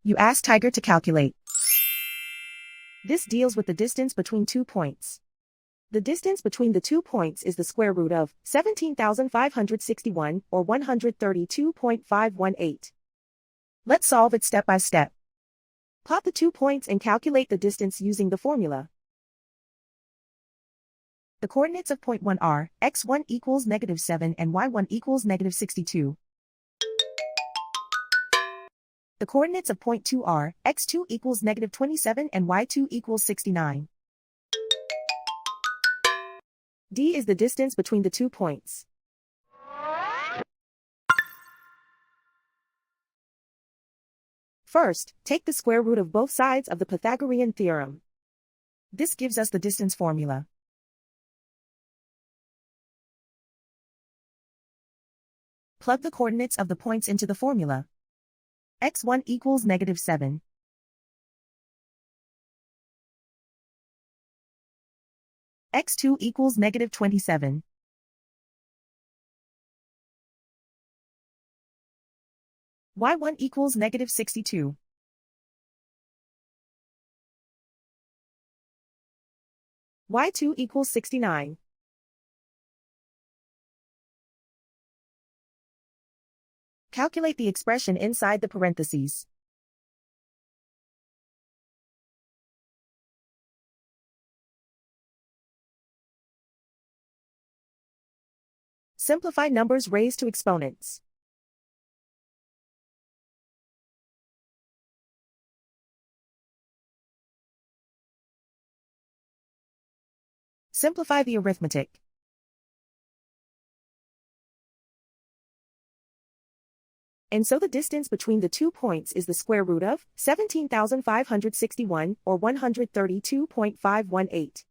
You ask Tiger to calculate. This deals with the distance between 2 points. The distance between the 2 points is the square root of 17,561 or 132.518. Let's solve it step by step. Plot the 2 points and calculate the distance using the formula. The coordinates of point 1 are x1 equals -7 and y1 equals -62. The coordinates of point 2 are x2 equals -27 and y2 equals 69. D is the distance between the 2 points. First, take the square root of both sides of the Pythagorean theorem. This gives us the distance formula. Plug the coordinates of the points into the formula. x1 equals -7. x2 equals -27. y1 equals -62. y2 equals 69. Calculate the expression inside the parentheses. Simplify numbers raised to exponents. Simplify the arithmetic. And so the distance between the 2 points is the square root of 17,561 or 132.518.